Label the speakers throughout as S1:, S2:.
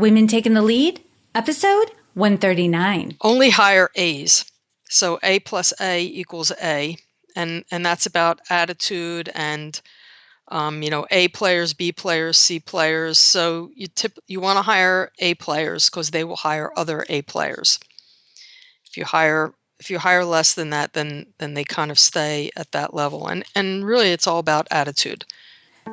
S1: Women Taking the Lead, episode 139.
S2: Only hire A's. So A plus A equals A. And that's about attitude and, A players, B players, C players. So you want to hire A players because they will hire other A players. If you hire less than that, then they kind of stay at that level. And really, it's all about attitude.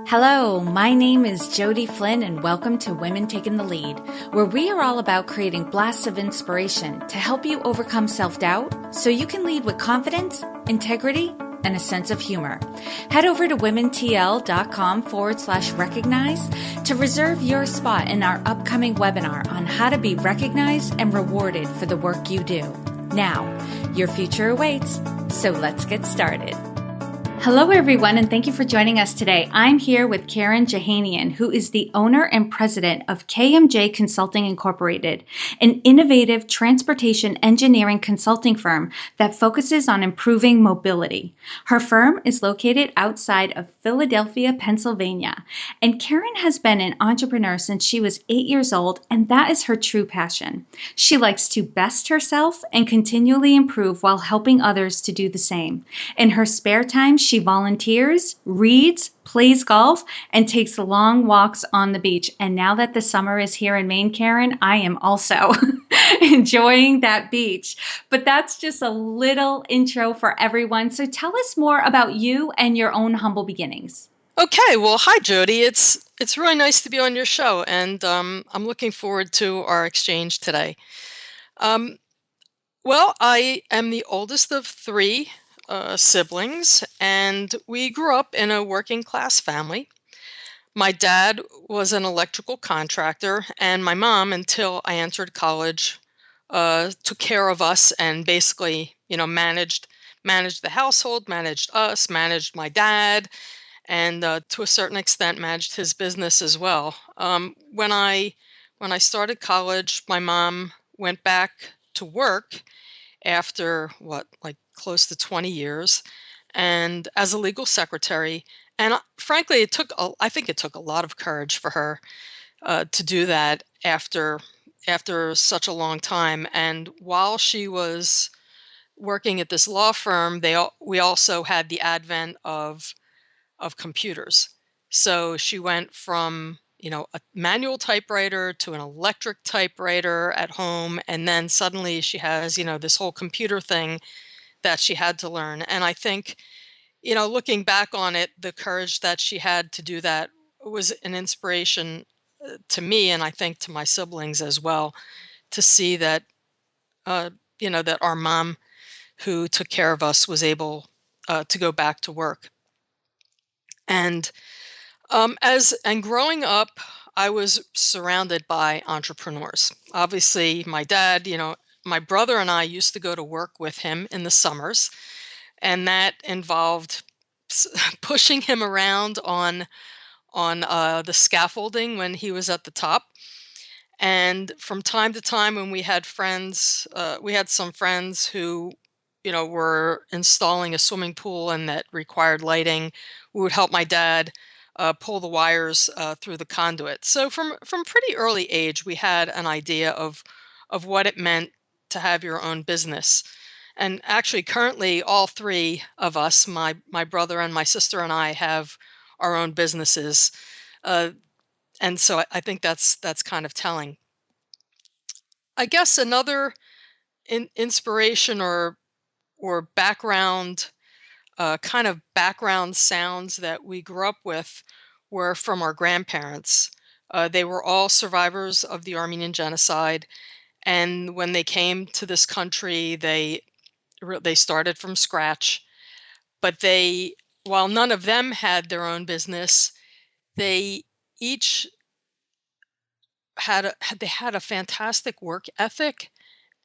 S1: Hello, my name is Jody Flynn, and welcome to Women Taking the Lead, where we are all about creating blasts of inspiration to help you overcome self-doubt so you can lead with confidence, integrity, and a sense of humor. Head over to womentl.com/recognize to reserve your spot in our upcoming webinar on how to be recognized and rewarded for the work you do. Now, your future awaits, so let's get started. Hello, everyone, and thank you for joining us today. I'm here with Jehanian, who is the owner and president of KMJ Consulting Inc, an innovative transportation engineering consulting firm that focuses on improving mobility. Her firm is located outside of Philadelphia, Pennsylvania, and Karen has been an entrepreneur since she was 8 years old, and that is her true passion. She likes to best herself and continually improve while helping others to do the same. In her spare time, she volunteers, reads, plays golf, and takes long walks on the beach. And now that the summer is here in Maine, Karen, I am also enjoying that beach. But that's just a little intro for everyone. So tell us more about you and your own humble beginnings.
S2: Okay, well, hi, Jody. It's really nice to be on your show, and I'm looking forward to our exchange today. Well, I am the oldest of three siblings, and we grew up in a working class family. My dad was an electrical contractor, and my mom, until I entered college, took care of us and basically, managed the household, managed us, managed my dad, and to a certain extent managed his business as well. When I started college, my mom went back to work after close to 20 years, and as a legal secretary. And frankly, I think it took a lot of courage for her to do that after such a long time. And while she was working at this law firm, we also had the advent of computers. So she went from a manual typewriter to an electric typewriter at home, and then suddenly she has this whole computer thing that she had to learn. And I think looking back on it, the courage that she had to do that was an inspiration to me, and I think to my siblings as well, to see that that our mom, who took care of us, was able to go back to work. And growing up, I was surrounded by entrepreneurs. Obviously, my dad, my brother and I used to go to work with him in the summers, and that involved pushing him around on the scaffolding when he was at the top. And from time to time, when we had some friends who, were installing a swimming pool and that required lighting, we would help my dad pull the wires through the conduit. So from pretty early age, we had an idea of what it meant to have your own business. And actually, currently, all three of us, my brother and my sister and I, have our own businesses. And so I think that's kind of telling. I guess another inspiration or background, kind of background sounds that we grew up with were from our grandparents. They were all survivors of the Armenian genocide, and when they came to this country, they started from scratch. But while none of them had their own business, they each had a fantastic work ethic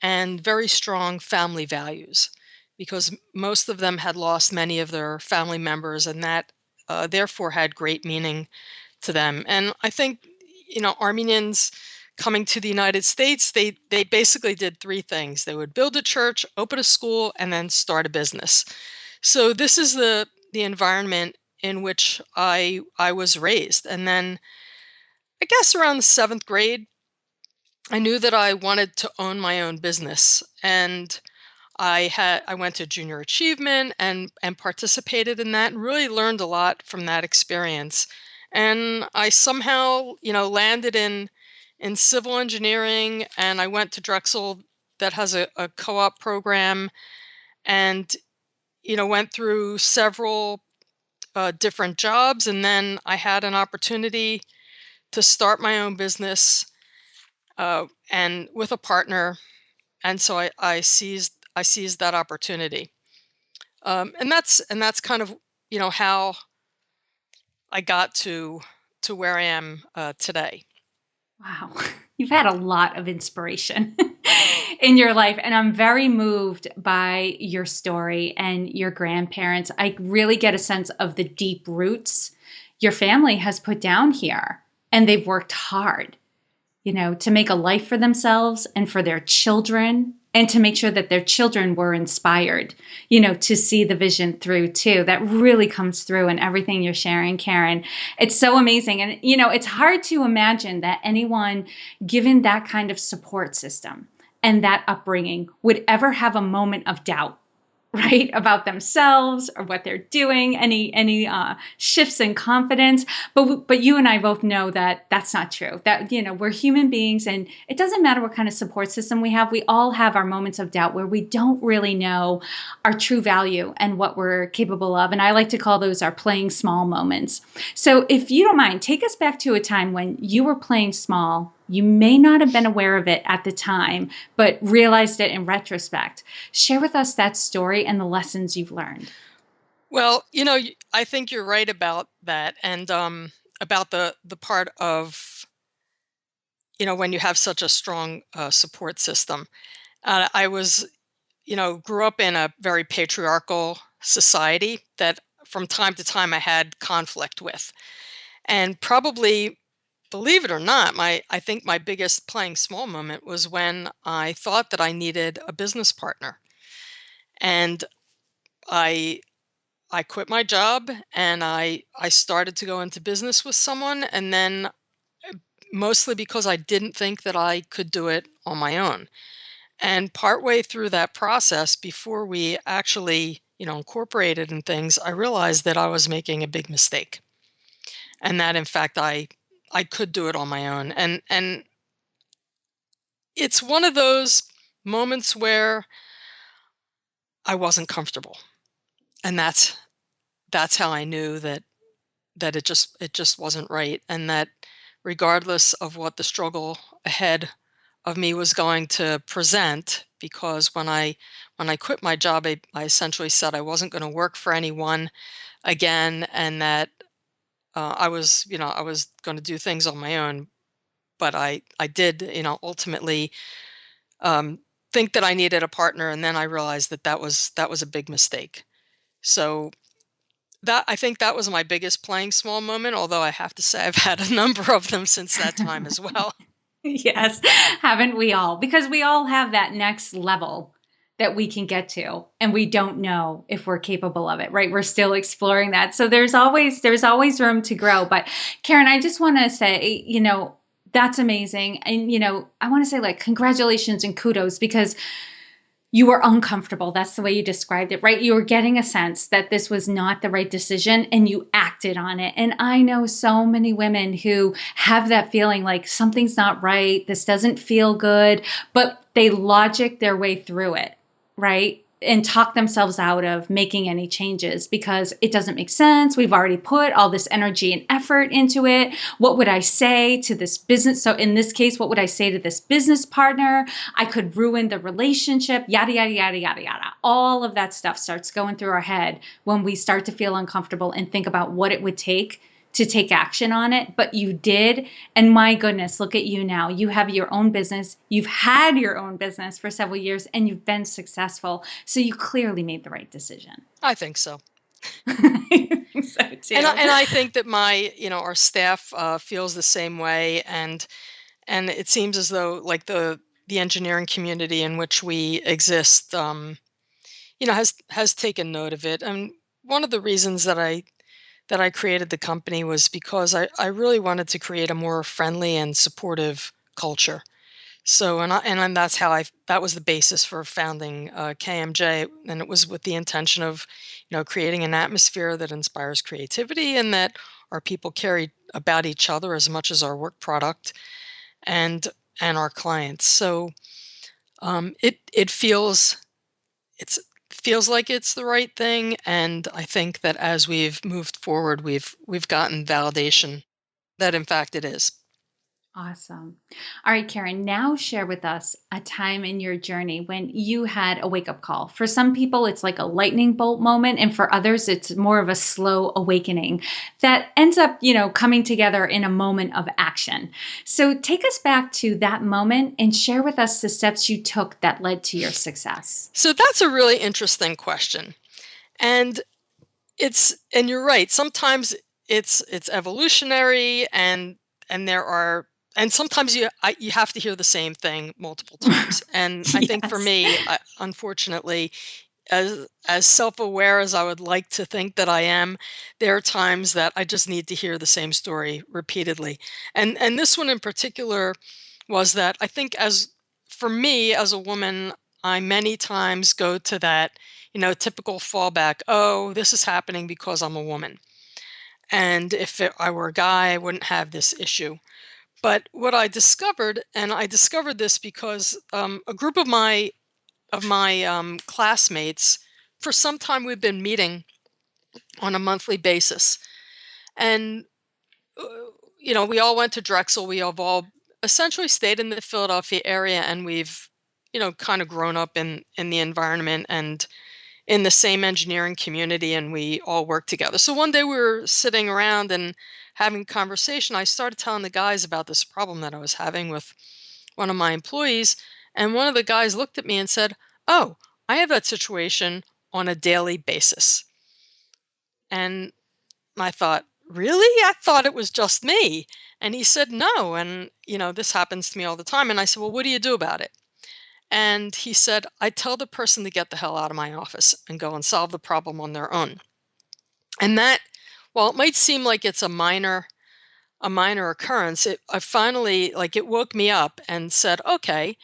S2: and very strong family values, because most of them had lost many of their family members, and that therefore had great meaning to them. And I think, Armenians coming to the United States, they basically did three things. They would build a church, open a school, and then start a business. So this is the environment in which I was raised. And then I guess around the seventh grade, I knew that I wanted to own my own business, and I went to junior achievement and participated in that and really learned a lot from that experience. And I somehow, landed in civil engineering, and I went to Drexel that has a co-op program, and went through several different jobs, and then I had an opportunity to start my own business, and with a partner, and so I seized that opportunity. And that's kind of how I got to where I am today.
S1: Wow. You've had a lot of inspiration in your life. And I'm very moved by your story and your grandparents. I really get a sense of the deep roots your family has put down here. And they've worked hard, to make a life for themselves and for their children, and to make sure that their children were inspired, to see the vision through too. That really comes through in everything you're sharing, Karen. It's so amazing. And, it's hard to imagine that anyone given that kind of support system and that upbringing would ever have a moment of doubt, right, about themselves or what they're doing, any shifts in confidence. But you and I both know that that's not true. That we're human beings, and it doesn't matter what kind of support system we have. We all have our moments of doubt where we don't really know our true value and what we're capable of. And I like to call those our playing small moments. So if you don't mind, take us back to a time when you were playing small. You may not have been aware of it at the time, but realized it in retrospect. Share with us that story and the lessons you've learned.
S2: Well, I think you're right about that, and about the part of when you have such a strong support system. I was grew up in a very patriarchal society that from time to time I had conflict with. And probably, believe it or not, I think my biggest playing small moment was when I thought that I needed a business partner. And I I quit my job, and I started to go into business with someone, and then mostly because I didn't think that I could do it on my own. And partway through that process, before we actually, incorporated and things, I realized that I was making a big mistake, and that in fact I could do it on my own. And it's one of those moments where I wasn't comfortable, and that's how I knew that it just wasn't right, and that regardless of what the struggle ahead of me was going to present, because when I quit my job, I essentially said I wasn't going to work for anyone again, and that I was going to do things on my own. But I did, ultimately um, think that I needed a partner, and then I realized that was a big mistake. So that I think that was my biggest playing small moment. Although I have to say I've had a number of them since that time as well.
S1: Yes, haven't we all? Because we all have that next level that we can get to, and we don't know if we're capable of it, right? We're still exploring that. So there's always room to grow. But Karen, I just want to say, that's amazing. And I want to say, like, congratulations and kudos, because you were uncomfortable. That's the way you described it, right? You were getting a sense that this was not the right decision, and you acted on it. And I know so many women who have that feeling like something's not right, this doesn't feel good, but they logic their way through it, right? And talk themselves out of making any changes because it doesn't make sense. We've already put all this energy and effort into it. What would I say to this business? So in this case, what would I say to this business partner? I could ruin the relationship, yada, yada, yada, yada, yada. All of that stuff starts going through our head when we start to feel uncomfortable and think about what it would take to take action on it. But you did. And my goodness, look at you now. You have your own business. You've had your own business for several years, and you've been successful. So you clearly made the right decision.
S2: I think so.
S1: I think so too.
S2: And I think that our staff feels the same way, and it seems as though, like, the engineering community in which we exist, has taken note of it. And one of the reasons that I created the company was because I really wanted to create a more friendly and supportive culture. So, and that's how that was the basis for founding KMJ, and it was with the intention of, creating an atmosphere that inspires creativity and that our people care about each other as much as our work product and our clients. So, it feels like it's the right thing, and I think that as we've moved forward, we've gotten validation that in fact it is.
S1: Awesome. All right, Karen, now share with us a time in your journey when you had a wake up call. For some people, it's like a lightning bolt moment, and for others, it's more of a slow awakening that ends up, coming together in a moment of action. So take us back to that moment and share with us the steps you took that led to your success.
S2: So that's a really interesting question. And and you're right. Sometimes it's evolutionary, and there are, and sometimes you have to hear the same thing multiple times. And I think for
S1: Yes.
S2: me, unfortunately, as self-aware as I would like to think that I am, there are times that I just need to hear the same story repeatedly. And this one in particular was that I think, as for me as a woman, I many times go to that, typical fallback. Oh, this is happening because I'm a woman. And if I were a guy, I wouldn't have this issue. But what I discovered, and I discovered this because a group of my classmates, for some time we've been meeting on a monthly basis, and uh, we all went to Drexel. We have all essentially stayed in the Philadelphia area, and we've kind of grown up in the environment and in the same engineering community, and we all work together. So one day we were sitting around and having conversation. I started telling the guys about this problem that I was having with one of my employees, and one of the guys looked at me and said, "Oh, I have that situation on a daily basis." And I thought, "Really? I thought it was just me." And he said, "No, and this happens to me all the time." And I said, "Well, what do you do about it?" And he said, "I tell the person to get the hell out of my office and go and solve the problem on their own." And that, while it might seem like it's a minor occurrence, I finally, like, it woke me up and said, "Okay,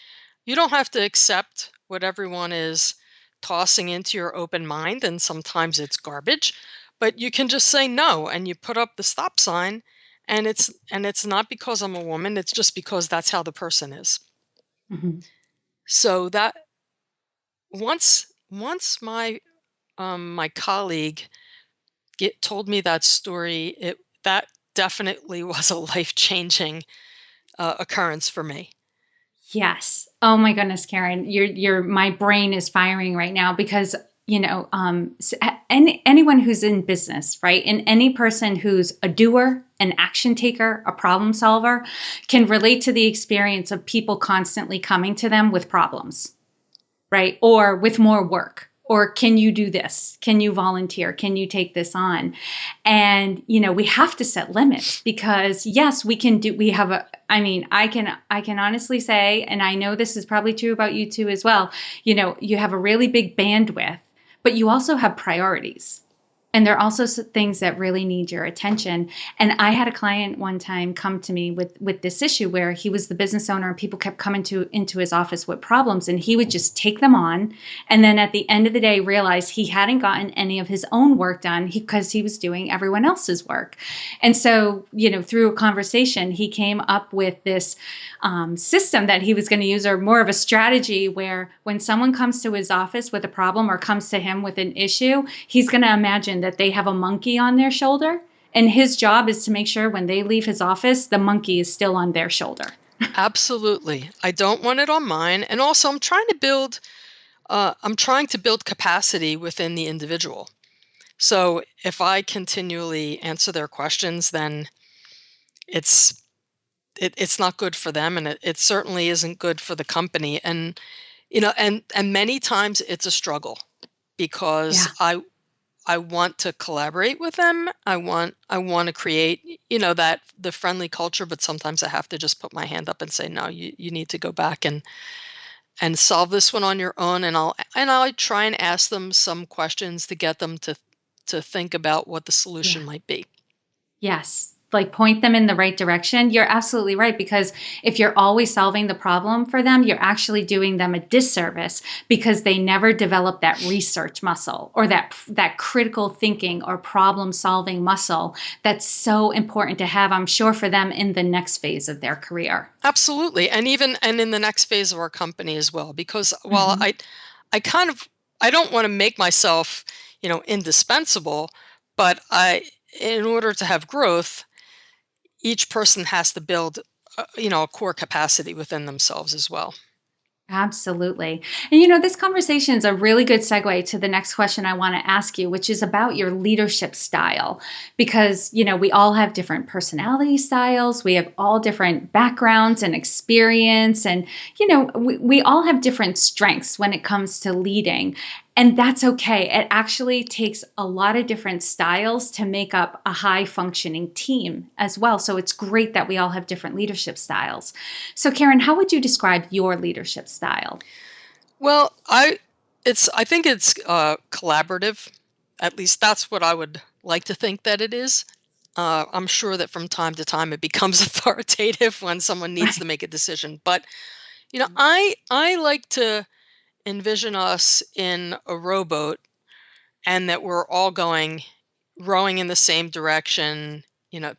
S2: you don't have to accept what everyone is tossing into your open mind, and sometimes it's garbage, but you can just say no, and you put up the stop sign, and it's not because I'm a woman, it's just because that's how the person is."
S1: Mhm.
S2: So that, once my colleague told me that story, that definitely was a life-changing occurrence for me.
S1: Yes. Oh my goodness, Karen, my brain is firing right now because, anyone who's in business, right? And any person who's a doer, an action taker, a problem solver can relate to the experience of people constantly coming to them with problems, right? Or with more work. Or can you do this? Can you volunteer? Can you take this on? And, we have to set limits because yes, we have I can honestly say, and I know this is probably true about you too as well, you have a really big bandwidth, but you also have priorities. And there are also things that really need your attention. And I had a client one time come to me with this issue where he was the business owner and people kept coming into his office with problems, and he would just take them on. And then at the end of the day, realize he hadn't gotten any of his own work done because he was doing everyone else's work. And so, through a conversation, he came up with this system that he was going to use, or more of a strategy where when someone comes to his office with a problem or comes to him with an issue, he's going to imagine that they have a monkey on their shoulder. And his job is to make sure when they leave his office, the monkey is still on their shoulder.
S2: Absolutely. I don't want it on mine. And also, I'm trying to build capacity within the individual. So if I continually answer their questions, then it's it's not good for them, and it certainly isn't good for the company. And and many times it's a struggle because
S1: Yeah.
S2: I want to collaborate with them. I want to create, that the friendly culture, but sometimes I have to just put my hand up and say, "No, you need to go back and solve this one on your own." And I'll try and ask them some questions to get them to think about what the
S1: Yeah.
S2: solution might be.
S1: Yes. like point them in the right direction, you're absolutely right. Because if you're always solving the problem for them, you're actually doing them a disservice because they never develop that research muscle or that critical thinking or problem solving muscle that's so important to have, I'm sure, for them in the next phase of their career.
S2: Absolutely. And in the next phase of our company as well, because while
S1: Mhm.
S2: I kind of, I don't want to make myself, indispensable, but in order to have growth, each person has to build, a core capacity within themselves as well.
S1: Absolutely. And this conversation is a really good segue to the next question I want to ask you, which is about your leadership style. Because, we all have different personality styles, we have all different backgrounds and experience, and, we all have different strengths when it comes to leading. And that's okay. It actually takes a lot of different styles to make up a high functioning team as well. So it's great that we all have different leadership styles. So, Karen, how would you describe your leadership style?
S2: Well, I think it's collaborative. At least that's what I would like to think that it is. I'm sure that from time to time it becomes authoritative when someone needs to
S1: Right.
S2: make a decision. But I like to envision us in a rowboat, and that we're all rowing in the same direction,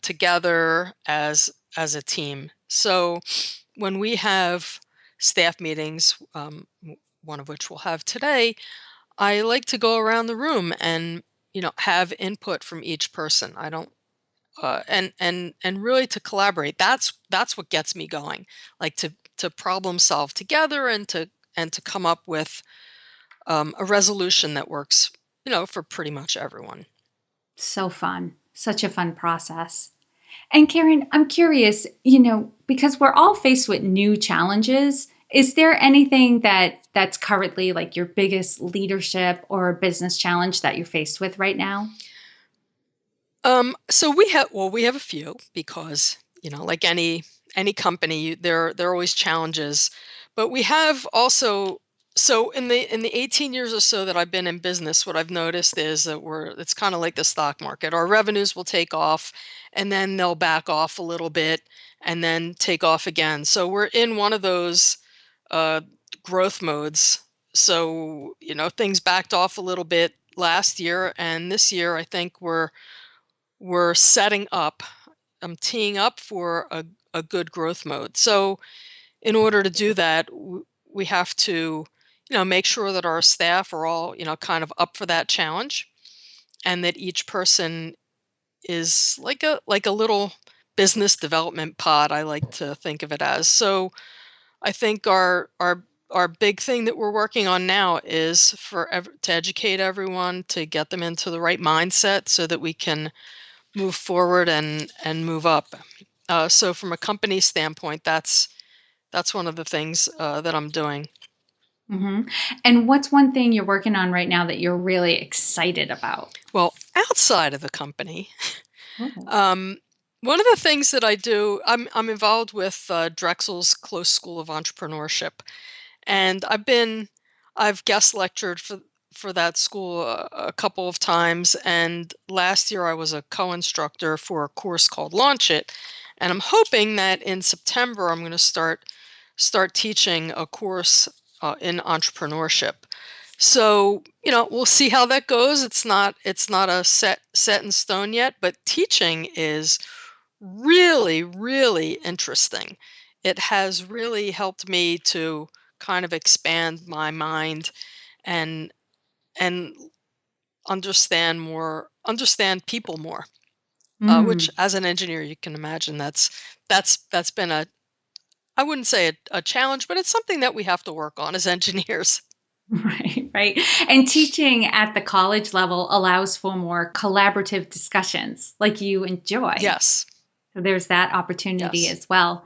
S2: together as a team. So when we have staff meetings, one of which we'll have today, I like to go around the room and have input from each person. I don't and really to collaborate. That's what gets me going. Like to problem solve together and to come up with a resolution that works, for pretty much everyone.
S1: So fun. Such a fun process. And Karen, I'm curious, because we're all faced with new challenges, is there anything that's currently like your biggest leadership or business challenge that you're faced with right now?
S2: So we have a few because, like any company, there are always challenges, but we have also, so in the 18 years or so that I've been in business, what I've noticed is that it's kind of like the stock market. Our revenues will take off and then they'll back off a little bit and then take off again. So we're in one of those uh, growth modes. So, things backed off a little bit last year, and this year I think we're setting up, I'm teeing up for a good growth mode. So in order to do that, we have to, make sure that our staff are all, kind of up for that challenge, and that each person is like a little business development pod, I like to think of it as. So I think our big thing that we're working on now is to educate everyone, to get them into the right mindset so that we can move forward and move up. So from a company standpoint, that's one of the things that I'm doing.
S1: Hmm. And what's one thing you're working on right now that you're really excited about?
S2: Well, outside of the company,
S1: Oh.
S2: um, one of the things that I do, I'm involved with Drexel's Close School of Entrepreneurship, and I've guest lectured for that school a couple of times, and last year I was a co-instructor for a course called Launch It, and I'm hoping that in September I'm going to start teaching a course in entrepreneurship. So, we'll see how that goes. It's not a set in stone yet, but teaching is really, really interesting. It has really helped me to kind of expand my mind and and understand people more. Which,
S1: Mm.
S2: as an engineer, you can imagine that's been I wouldn't say a challenge, but it's something that we have to work on as engineers.
S1: Right, right. And teaching at the college level allows for more collaborative discussions like you enjoy.
S2: Yes,
S1: So there's that opportunity
S2: yes.
S1: as well.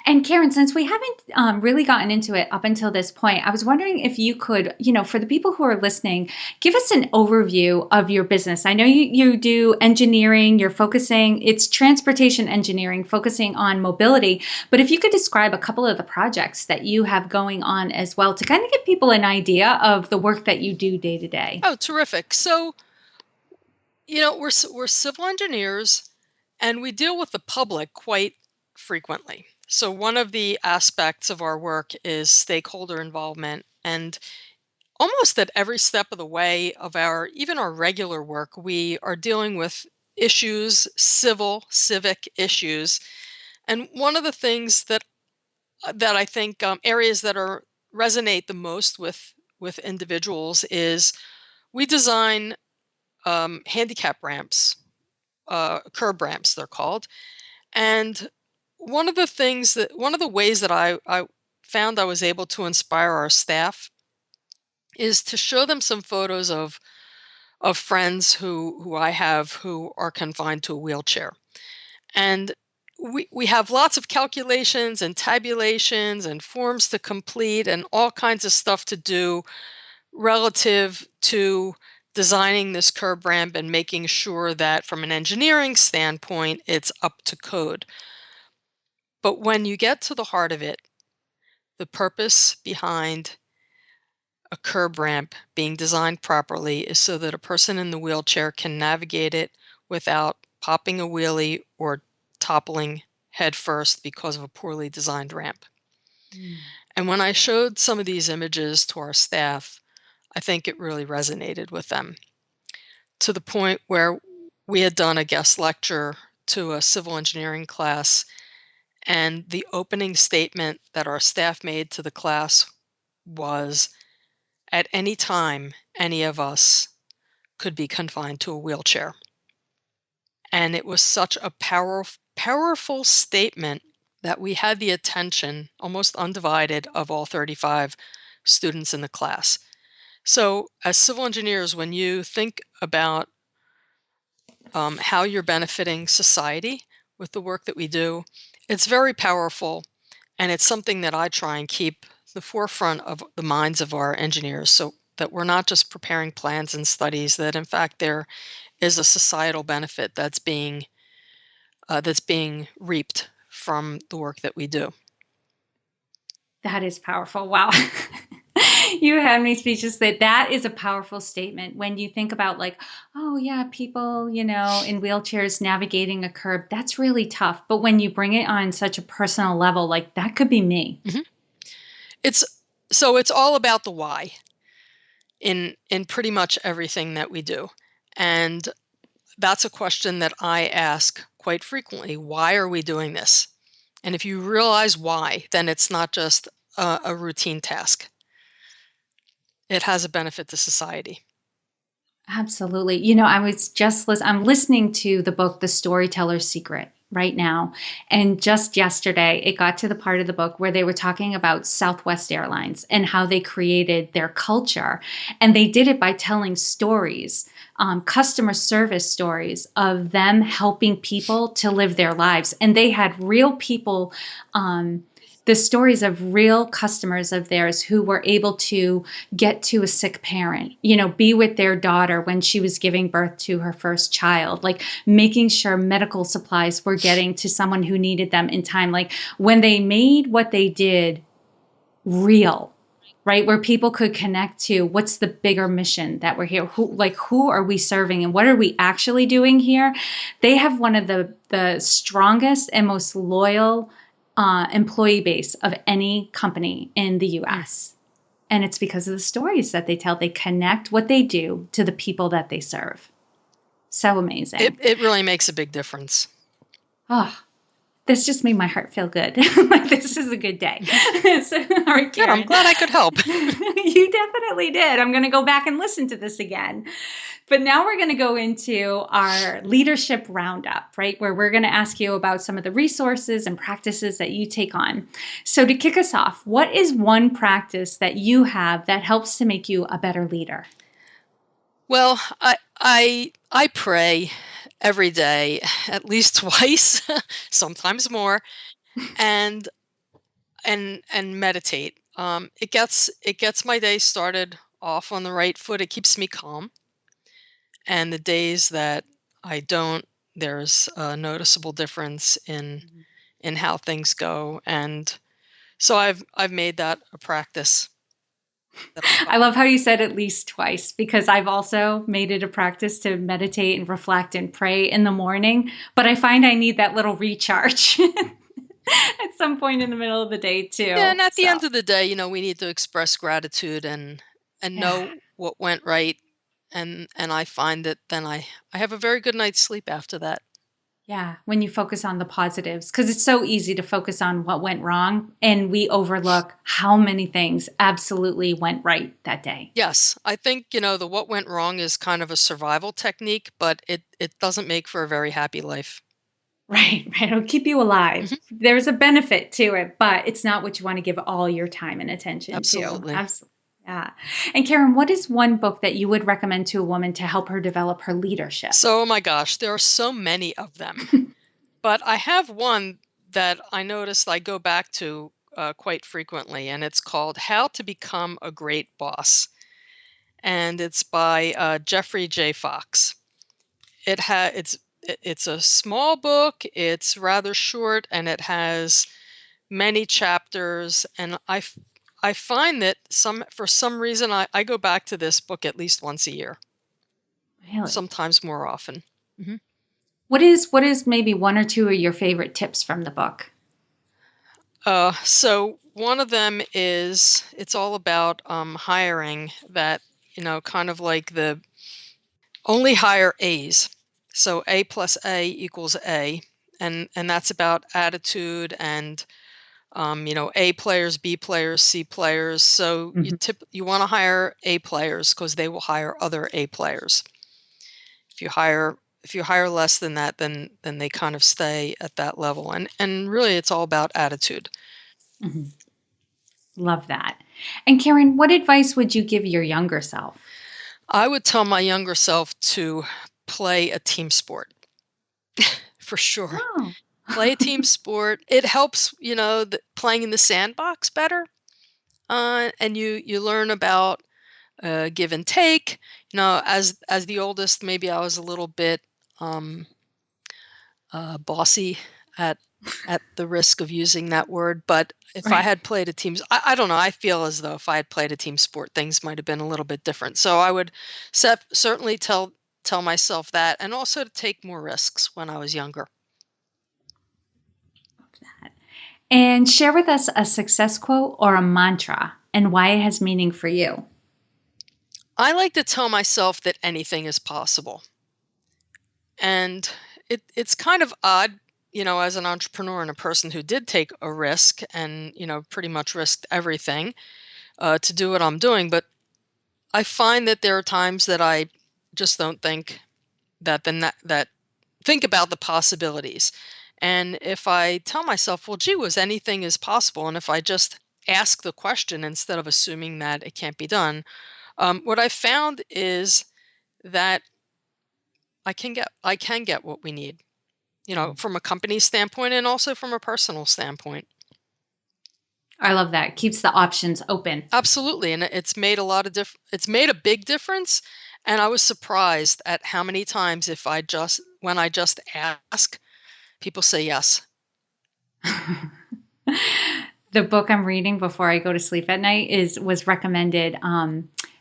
S1: And Karen, since we haven't really gotten into it up until this point, I was wondering if you could, for the people who are listening, give us an overview of your business. I know you do engineering, it's transportation engineering, focusing on mobility. But if you could describe a couple of the projects that you have going on as well to kind of give people an idea of the work that you do day to day.
S2: Oh, terrific. So, we're civil engineers, And we deal with the public quite frequently. So one of the aspects of our work is stakeholder involvement. And almost at every step of the way of even our regular work, we are dealing with issues, civic issues. And one of the things that I think areas that resonate the most with individuals is we design handicap ramps, curb ramps, they're called. And one of the ways that I found I was able to inspire our staff is to show them some photos of friends who I have who are confined to a wheelchair. And we have lots of calculations and tabulations and forms to complete and all kinds of stuff to do relative to designing this curb ramp and making sure that from an engineering standpoint, it's up to code. But when you get to the heart of it, the purpose behind a curb ramp being designed properly is so that a person in the wheelchair can navigate it without popping a wheelie or toppling headfirst because of a poorly designed ramp. And when I showed some of these images to our staff, I think it really resonated with them to the point where we had done a guest lecture to a civil engineering class, and the opening statement that our staff made to the class was, at any time, any of us could be confined to a wheelchair. And it was such a powerful statement that we had the attention, almost undivided, of all 35 students in the class. So as civil engineers, when you think about how you're benefiting society with the work that we do, it's very powerful, and it's something that I try and keep the forefront of the minds of our engineers, so that we're not just preparing plans and studies, that in fact there is a societal benefit that's being reaped from the work that we do.
S1: That is powerful. Wow. You had me speechless. That is a powerful statement when you think about, like, oh yeah, people, in wheelchairs navigating a curb, that's really tough. But when you bring it on such a personal level, like, that could be me.
S2: Mm-hmm. It's all about the why in pretty much everything that we do. And that's a question that I ask quite frequently. Why are we doing this? And if you realize why, then it's not just a routine task. It has a benefit to society.
S1: Absolutely. I'm listening to the book, The Storyteller's Secret, right now. And just yesterday, it got to the part of the book where they were talking about Southwest Airlines and how they created their culture. And they did it by telling stories, customer service stories of them helping people to live their lives. And they had real people, the stories of real customers of theirs who were able to get to a sick parent, be with their daughter when she was giving birth to her first child, like making sure medical supplies were getting to someone who needed them in time. Like when they made what they did real, right? Where people could connect to what's the bigger mission that we're here, who are we serving and what are we actually doing here? They have one of the strongest and most loyal employee base of any company in the U.S. And it's because of the stories that they tell. They connect what they do to the people that they serve. So amazing.
S2: It really makes a big difference.
S1: Oh, this just made my heart feel good. Like, this is a good day. So, all right,
S2: Karen. I'm glad I could help.
S1: You definitely did. I'm going to go back and listen to this again. But now we're going to go into our leadership roundup, right? Where we're going to ask you about some of the resources and practices that you take on. So to kick us off, what is one practice that you have that helps to make you a better leader?
S2: Well, I pray every day, at least twice, sometimes more, and meditate. It gets my day started off on the right foot. It keeps me calm. And the days that I don't, there's a noticeable difference in how things go. And so I've made that a practice. that I
S1: I
S2: find.
S1: love how you said at least twice because I've also made it a practice to meditate and reflect and pray in the morning, but I find I need that little recharge at some point in the middle of the day
S2: Yeah,
S1: too.
S2: and at the
S1: So,
S2: end of the day, we need to express gratitude and
S1: yeah.
S2: know what went right, and I find that then I have a very good night's sleep after that.
S1: Yeah, when you focus on the positives, because it's so easy to focus on what went wrong and we overlook how many things absolutely went right that day.
S2: Yes, I think, the what went wrong is kind of a survival technique, but it doesn't make for a very happy life.
S1: Right, right. It'll keep you alive.
S2: Mhm.
S1: There's a benefit to it, but it's not what you want to give all your time and attention to.
S2: Absolutely.
S1: Absolutely. Yeah. And Karen, what is one book that you would recommend to a woman to help her develop her leadership?
S2: So, oh my gosh, there are so many of them. But I have one that I noticed I go back to quite frequently, and it's called How to Become a Great Boss. And it's by Jeffrey J. Fox. It's a small book, it's rather short, and it has many chapters. And I find that for some reason I go back to this book at least once a year,
S1: Really?
S2: sometimes more often. Mhm.
S1: What is maybe one or two of your favorite tips from the book?
S2: So one of them is it's all about hiring that, kind of like the only hire A's. So A plus A equals A. And that's about attitude and A players, B players, C players. So
S1: Mhm.
S2: you want to hire A players because they will hire other A players. If you hire less than that, then they kind of stay at that level. And really it's all about attitude.
S1: Mhm. Love that. And Karen, what advice would you give your younger self?
S2: I would tell my younger self to play a team sport for sure.
S1: Oh.
S2: Play a team sport. It helps, playing in the sandbox better. And you learn about give and take. As the oldest, maybe I was a little bit um, bossy at at the risk of using that word. But if I
S1: Right.
S2: had played a I don't know. I feel as though if I had played a team sport, things might have been a little bit different. So I would certainly tell myself that, and also to take more risks when I was younger.
S1: And share with us a success quote or a mantra and why it has meaning for you.
S2: I like to tell myself that anything is possible. And it's kind of odd, as an entrepreneur and a person who did take a risk and, pretty much risked everything to do what I'm doing. But I find that there are times that I just don't think that think about the possibilities. And if I tell myself, well, gee whiz, anything is possible, and if I just ask the question instead of assuming that it can't be done, what I found is that I can get what we need, from a company standpoint and also from a personal standpoint.
S1: I love that. Keeps the options open.
S2: Absolutely, and it's made a big difference, and I was surprised at how many times if I just when I just ask, people say yes.
S1: The book I'm reading before I go to sleep at night was recommended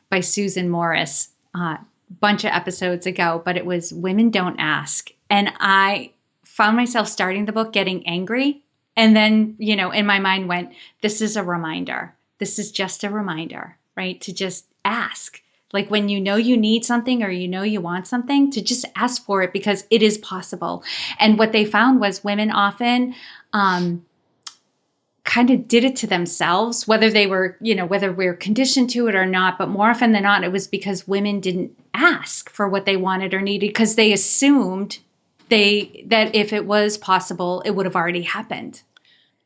S1: by Susan Morris bunch of episodes ago, but it was Women Don't Ask. And I found myself starting the book getting angry. And then, in my mind went, this is a reminder. This is just a reminder, right? To just ask. Like when you know you need something or you know you want something, to just ask for it because it is possible. And what they found was women often kind of did it to themselves, whether they were, whether we're conditioned to it or not. But more often than not, it was because women didn't ask for what they wanted or needed because they assumed that if it was possible, it would have already happened.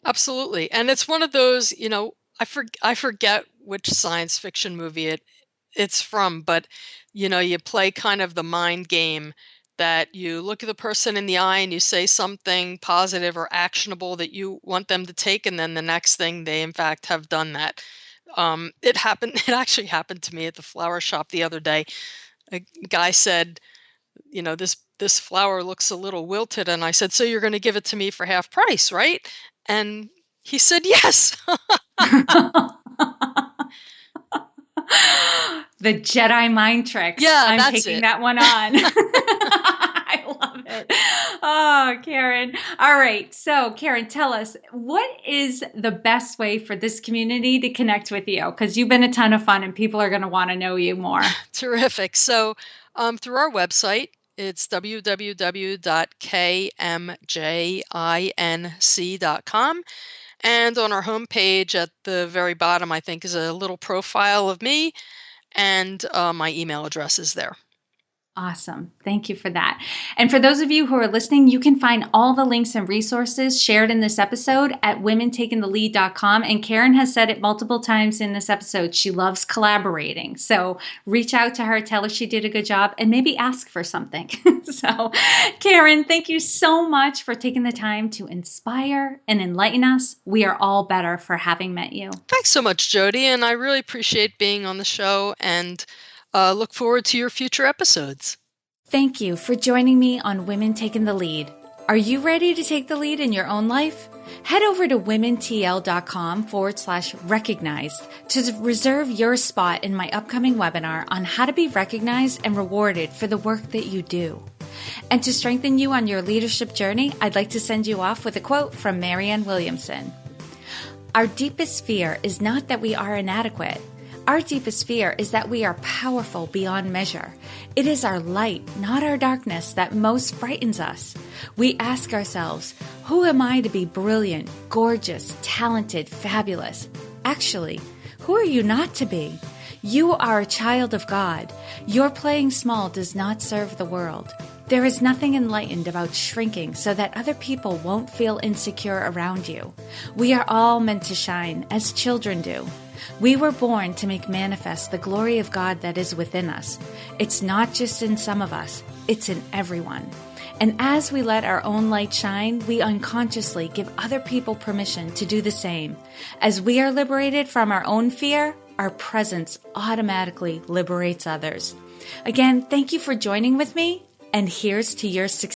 S2: Absolutely, and it's one of those, I forget which science fiction movie it's from, but you play kind of the mind game that you look at the person in the eye and you say something positive or actionable that you want them to take, and then the next thing they in fact have done that. It happened. It actually happened to me at the flower shop the other day. A guy said, this flower looks a little wilted, and I said, so you're going to give it to me for half price, right? And he said yes.
S1: The Jedi mind tricks.
S2: Yeah,
S1: I'm
S2: that's
S1: taking
S2: it.
S1: that one on. I love it. Oh, Karen. All right. So, Karen, tell us, what is the best way for this community to connect with you? Because you've been a ton of fun and people are going to want to know you more.
S2: Terrific. So, through our website, it's www.kmjinc.com. And on our homepage at the very bottom, I think, is a little profile of me, and my email address is there.
S1: Awesome. Thank you for that. And for those of you who are listening, you can find all the links and resources shared in this episode at womentakingthelead.com. And Karen has said it multiple times in this episode. She loves collaborating. So reach out to her, tell her she did a good job, and maybe ask for something. So, Karen, thank you so much for taking the time to inspire and enlighten us. We are all better for having met you.
S2: Thanks so much, Jody. And I really appreciate being on the show, and look forward to your future episodes.
S1: Thank you for joining me on Women Taking the Lead. Are you ready to take the lead in your own life? Head over to womentl.com/recognized to reserve your spot in my upcoming webinar on how to be recognized and rewarded for the work that you do. And to strengthen you on your leadership journey, I'd like to send you off with a quote from Marianne Williamson. Our deepest fear is not that we are inadequate. Our deepest fear is that we are powerful beyond measure. It is our light, not our darkness, that most frightens us. We ask ourselves, who am I to be brilliant, gorgeous, talented, fabulous? Actually, who are you not to be? You are a child of God. Your playing small does not serve the world. There is nothing enlightened about shrinking so that other people won't feel insecure around you. We are all meant to shine, as children do. We were born to make manifest the glory of God that is within us. It's not just in some of us, it's in everyone. And as we let our own light shine, we unconsciously give other people permission to do the same. As we are liberated from our own fear, our presence automatically liberates others. Again, thank you for joining with me, and here's to your success.